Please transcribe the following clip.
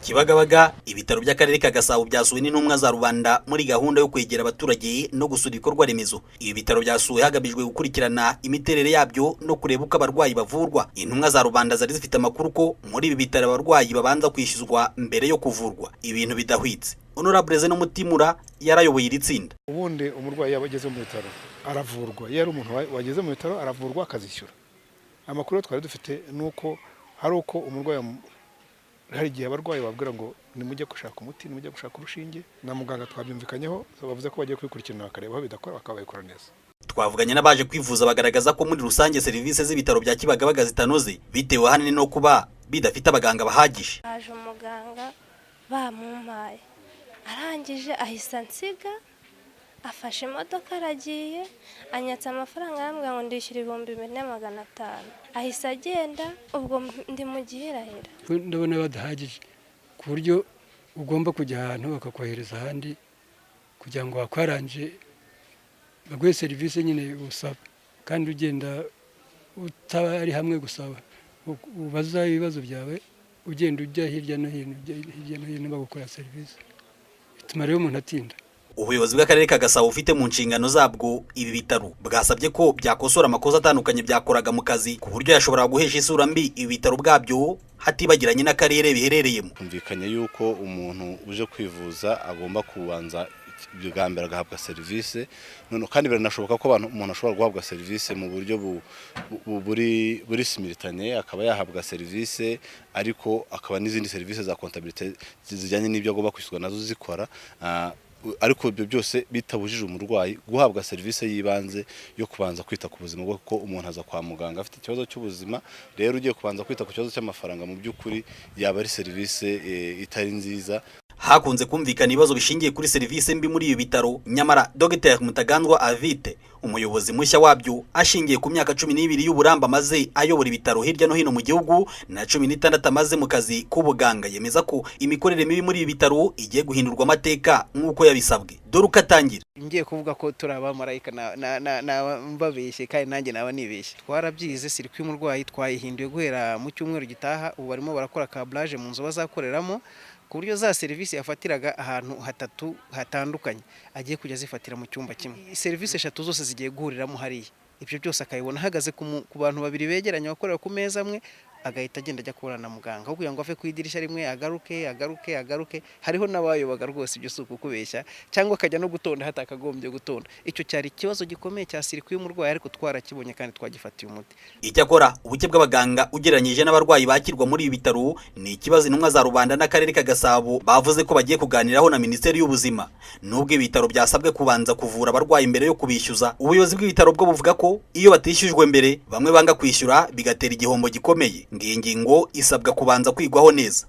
Kibagabaga, ibitaro by'akarere ka Gasabo byasuwe n'intumwa za rubanda muri gahunda yo kwegera abaturage no gusura ibikorwa remezo. Ibi bitaro byasuwe hagabijwe gukurikirana imiterere yabyo no kureba uko abarwayi bavurwa. Intumwa za rubanda zari zifite amakuru ko muri ibi bitaro abarwayi babanza kwishyuzwa mbere yo kuvurwa, ibintu bidahwitse. Honorable Zeno Mutimura yarayoboye iri tsinda. Ubundi umurwayi yabageze mu bitaro aravurwa, yari umuntu wageze mu bitaro aravurwa akazishyura. Amakuru twari dufite nuko hari uko umurwayi hari igihe abarwayi babwira ngo nimujye gushaka umuti, nimujye gushaka urushinge, na muganga twabyumvikanyeho bavuze ko bagiye kwikurikirana bakareba aho bidakora bakabikora neza. Twavuganye n'abaje kwivuza bagaragaza ko muri rusange serivisi z'ibitaro bya Kibagabaga zitanoze bitewe hanini no kuba bidafite abaganga bahagije. Haje umuganga bamumpaye arangije ahisa nsiga, afashe imodoka aragiye, anyatsa amafaranga yambwira ngo ndishyura 2,500. Ahisa agenda, ubwo ndi mu gihirahira. Ndabona badahagije ku buryo ugomba kujya ahantu bakakohereza ahandi kugira ngo wakwaranje baguhe serivisi nyine usaba, kandi ugenda utari hamwe gusaba, ubaza ibibazo byawe ugenda ujya hirya no hino bagukora serivisi, bituma rero umuntu atinda. Ubuyobozi bw'akarere ka Gasabo ufite mu nshingano zabwo ibi bitaro bwasabye ko byakosora amakosa atandukanye byakoraga mu kazi ku buryo yashobora guhesha isura mbi ibi bitaro bwabyo hatibagiranye n'akarere biherereyemo. Kumvikanye yuko umuntu uje kwivuza agomba kubanza bwa mbere agahabwa serivisi, none kandi biranashoboka ko umuntu ashobora guhabwa serivisi mu buryo buri simultane, akaba yahabwa serivisi ariko akaba n'izindi serivisi za comptabilité zijyanye n'ibyo agomba kwishyurwa nazo zikora, ariko ibyo byose bitabujije umurwayi guhabwa serivisi yibanze yo kubanza kwita ku buzima bwe, kuko umuntu aza kwa muganga afite ikibazo cy'ubuzima, rero ugiye kubanza kwita ku kibazo cy'amafaranga mu by'ukuri yaba ari serivisi itari nziza. Hakunze kumvikana ibibazo bishingiye kuri serivisi mbi muri ibi bitaro, nyamara Dr Mutagandwa Avite, umuyobozi mushya wabyo, ashingiye ku myaka 12 y'uburamba maze ayobora ibitaro hirya no hino mu gihugu na 16 amaze mu kazi k'ubuganga, yemeza ko imikorere mibi muri ibi bitaro igiye guhindurwa amateka nk'uko yabisabwe. Dore ukatangira. Ngiye kuvuga ko turaba marayika na mbabeshye kandi nanjye naba nibeshye. Twarabyize sirikwi y'umurwayi twayihinduye guhera mu cyumweru gitaha, ubu barimo barakora kablage mu nzu bazakoreramo ku buryo za serivisi yafatiraga ahantu hatatu hatandukanye agiye kujya zifatira mu cyumba kimwe. Serivisi 3 zose zigiye guhuriramo hariya, ibyo byose akayibona hagaze ku bantu babiri begeranye bakorera ku meza amwe, agahita agenda ajya kubona na muganga kugira ngo ave ku idirishya rimwe agaruke. Hariho n'abayobaga rwose ibyo suku kubeshya cyangwa akajya no gutonda hatakagombye gutonda. Icyo cyari ikibazo gikomeye cya sirikwi y'umurwayi, ariko twarakibonye kandi twagifatiye umuti. Icyakora ubuke bw'abaganga ugereranyije n'abarwayi bakirwa muri ibi bitaro ni ikibazo intumwa za rubanda n'akarere ka Gasabo bavuze ko bagiye kuganiraho na Minisiteri y'Ubuzima. Nubwo ibitaro byasabwe kubanza kuvura abarwayi mbere yo kubishyuza, ubuyobozi bw'ibitaro bwo buvuga ko iyo batishyujwe mbere bamwe banga kwishyura bigatera igihombo gikomeye. Ngiyi ngingo isabwa kubanza kwigwaho neza.